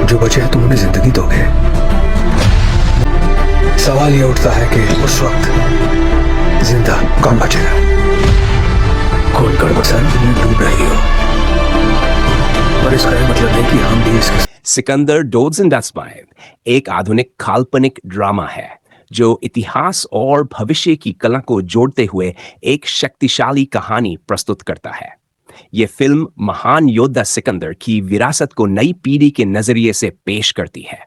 जो बचे हैं तुम उन्हें जिंदगी दोगे। सवाल ये उठता है कि उस वक्त जिंदा कौन बचेगा। कौन कड़बसान तुमने डूब रही हो, पर इसका यह मतलब है कि हम भी इसके। सिकंदर डोड्स एंड डस्टमाइन एक आधुनिक काल्पनिक ड्रामा है जो इतिहास और भविष्य की कला को जोड़ते हुए एक शक्तिशाली कहानी प्रस्तुत करता है। यह फिल्म महान योद्धा सिकंदर की विरासत को नई पीढ़ी के नजरिए से पेश करती है।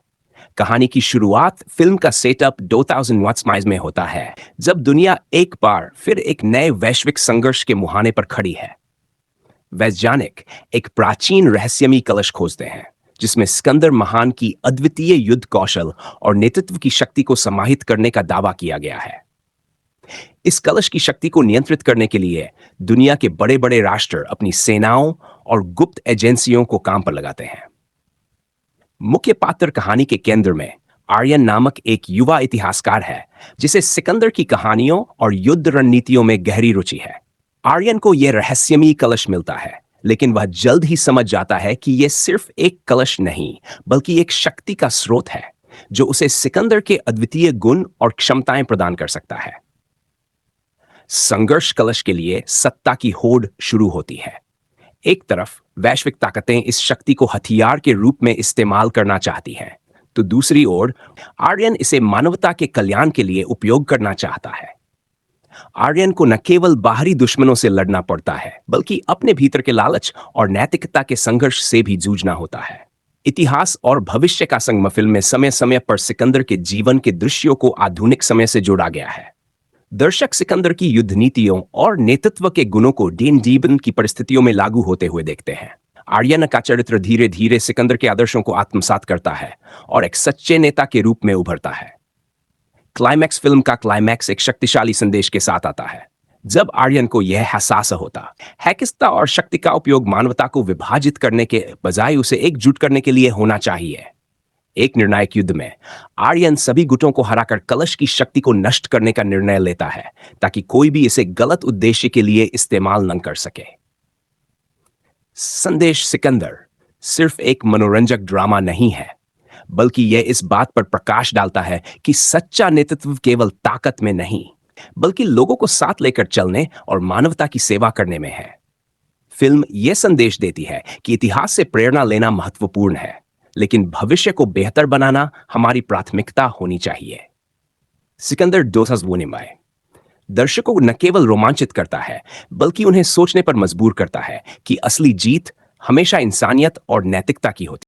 कहानी की शुरुआत फिल्म का सेटअप 2000 वॉट्स में होता है, जब दुनिया एक बार फिर एक नए वैश्विक संघर्ष के मुहाने पर खड़ी है। वैज्ञानिक एक प्राचीन रहस्यमयी कलश खोजते हैं जिसमें सिकंदर महान की अद्वितीय युद्ध कौशल और नेतृत्व की शक्ति को समाहित करने का दावा किया गया है। इस कलश की शक्ति को नियंत्रित करने के लिए दुनिया के बड़े बड़े राष्ट्र अपनी सेनाओं और गुप्त एजेंसियों को काम पर लगाते हैं। मुख्य पात्र कहानी के केंद्र में आर्यन नामक एक युवा इतिहासकार है जिसे सिकंदर की कहानियों और युद्ध रणनीतियों में गहरी रुचि है। आर्यन को यह रहस्यमयी कलश मिलता है, लेकिन वह जल्द ही समझ जाता है कि यह सिर्फ एक कलश नहीं बल्कि एक शक्ति का स्रोत है जो उसे सिकंदर के अद्वितीय गुण और क्षमताएं प्रदान कर सकता है। संघर्ष कलश के लिए सत्ता की होड़ शुरू होती है। एक तरफ वैश्विक ताकतें इस शक्ति को हथियार के रूप में इस्तेमाल करना चाहती हैं, तो दूसरी ओर आर्यन इसे मानवता के कल्याण के लिए उपयोग करना चाहता है। आर्यन को न केवल बाहरी दुश्मनों से लड़ना पड़ता है, बल्कि अपने भीतर के लालच और नैतिकता के संघर्ष से भी जूझना होता है। इतिहास और भविष्य का संगम फिल्म में समय समय पर सिकंदर के जीवन के दृश्यों को आधुनिक समय से जोड़ा गया है। दर्शक सिकंदर की युद्ध नीतियों और नेतृत्व के गुणों को जीवन की परिस्थितियों में लागू होते हुए देखते हैं। आर्यन का चरित्र धीरे धीरे सिकंदर के आदर्शों को आत्मसात करता है और एक सच्चे नेता के रूप में उभरता है। क्लाइमैक्स फिल्म का क्लाइमैक्स एक शक्तिशाली संदेश के साथ आता है, जब आर्यन को यह एहसास होता है कि सत्ता और शक्ति का उपयोग मानवता को विभाजित करने के बजाय उसे एकजुट करने के लिए होना चाहिए। एक निर्णायक युद्ध में आर्यन सभी गुटों को हराकर कलश की शक्ति को नष्ट करने का निर्णय लेता है ताकि कोई भी इसे गलत उद्देश्य के लिए इस्तेमाल न कर सके। संदेश सिकंदर सिर्फ एक मनोरंजक ड्रामा नहीं है, बल्कि यह इस बात पर प्रकाश डालता है कि सच्चा नेतृत्व केवल ताकत में नहीं, बल्कि लोगों को साथ लेकर चलने और मानवता की सेवा करने में है। फिल्म यह संदेश देती है कि इतिहास से प्रेरणा लेना महत्वपूर्ण है, लेकिन भविष्य को बेहतर बनाना हमारी प्राथमिकता होनी चाहिए। सिकंदर डोसाज़वुनिमाई दर्शकों को न केवल रोमांचित करता है, बल्कि उन्हें सोचने पर मजबूर करता है कि असली जीत हमेशा इंसानियत और नैतिकता की होती है।